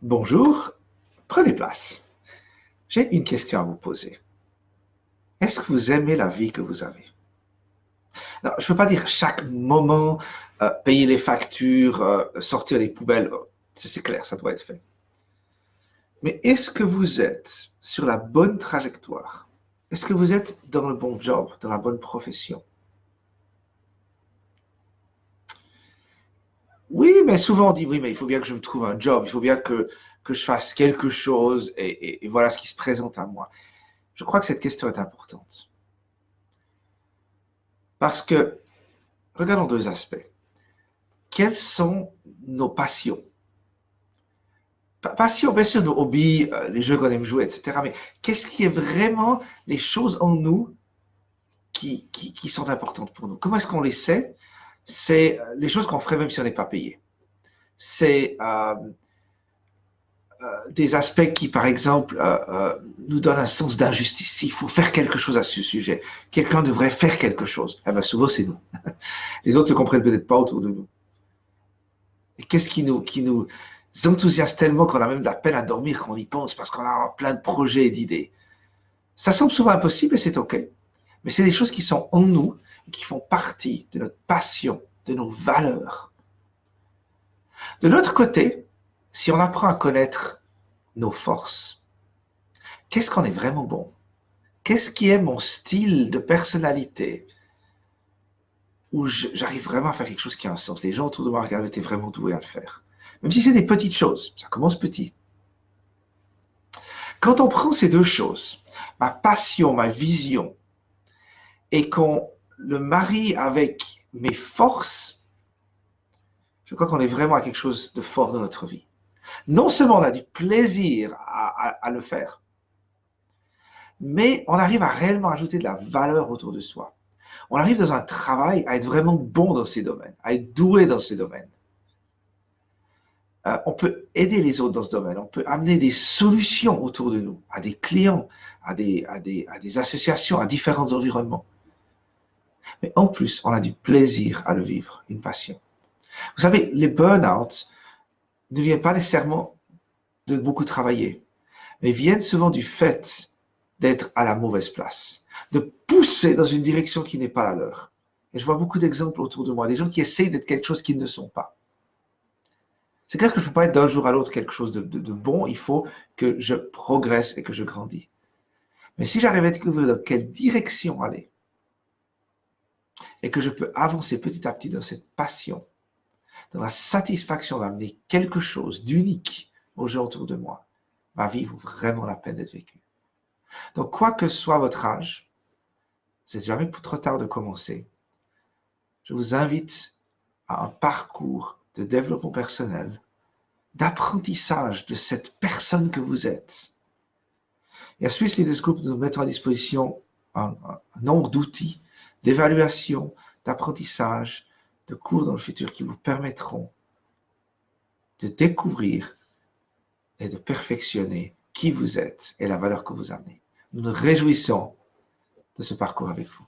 Bonjour, prenez place. J'ai une question à vous poser. Est-ce que vous aimez la vie que vous avez? Non, je ne veux pas dire chaque moment, payer les factures, sortir les poubelles. C'est clair, ça doit être fait. Mais est-ce que vous êtes sur la bonne trajectoire? Est-ce que vous êtes dans le bon job, dans la bonne profession? Oui, mais souvent on dit, oui, mais il faut bien que je me trouve un job, il faut bien que je fasse quelque chose et voilà ce qui se présente à moi. Je crois que cette question est importante. Parce que, regardons deux aspects. Quelles sont nos passions? Passions, bien sûr, nos hobbies, les jeux qu'on aime jouer, etc. Mais qu'est-ce qui est vraiment les choses en nous qui sont importantes pour nous? Comment est-ce qu'on les sait? C'est les choses qu'on ferait même si on n'est pas payé. C'est des aspects qui, par exemple, nous donnent un sens d'injustice. Il faut faire quelque chose à ce sujet. Quelqu'un devrait faire quelque chose. Eh bien, souvent, c'est nous. Les autres ne comprennent peut-être pas autour de nous. Et qu'est-ce qui nous enthousiasme tellement qu'on a même de la peine à dormir quand on y pense parce qu'on a plein de projets et d'idées. Ça semble souvent impossible et c'est OK. Mais c'est des choses qui sont en nous et qui font partie de notre passion, de nos valeurs. De l'autre côté, si on apprend à connaître nos forces, qu'est-ce qu'on est vraiment bon? Qu'est-ce qui est mon style de personnalité où j'arrive vraiment à faire quelque chose qui a un sens? Les gens autour de moi regardent, t'es vraiment doué à le faire. Même si c'est des petites choses, ça commence petit. Quand on prend ces deux choses, ma passion, ma vision, et qu'on le marie avec mes forces, je crois qu'on est vraiment à quelque chose de fort dans notre vie. Non seulement on a du plaisir à le faire, mais on arrive à réellement ajouter de la valeur autour de soi. On arrive dans un travail à être vraiment bon dans ces domaines, à être doué dans ces domaines. On peut aider les autres dans ce domaine, on peut amener des solutions autour de nous, à des clients, à des associations, à différents environnements. Mais en plus, on a du plaisir à le vivre, une passion. Vous savez, les burn-out ne viennent pas nécessairement de beaucoup travailler, mais viennent souvent du fait d'être à la mauvaise place, de pousser dans une direction qui n'est pas la leur. Et je vois beaucoup d'exemples autour de moi, des gens qui essayent d'être quelque chose qu'ils ne sont pas. C'est clair que je ne peux pas être d'un jour à l'autre quelque chose de bon, il faut que je progresse et que je grandis. Mais si j'arrive à découvrir dans quelle direction aller et que je peux avancer petit à petit dans cette passion, dans la satisfaction d'amener quelque chose d'unique aux gens autour de moi, ma vie vaut vraiment la peine d'être vécue. Donc, quoi que soit votre âge, c'est jamais trop tard de commencer. Je vous invite à un parcours de développement personnel, d'apprentissage de cette personne que vous êtes. Et à Swiss Leaders Group, nous mettons à disposition un nombre d'outils d'évaluation, d'apprentissage, de cours dans le futur qui vous permettront de découvrir et de perfectionner qui vous êtes et la valeur que vous amenez. Nous nous réjouissons de ce parcours avec vous.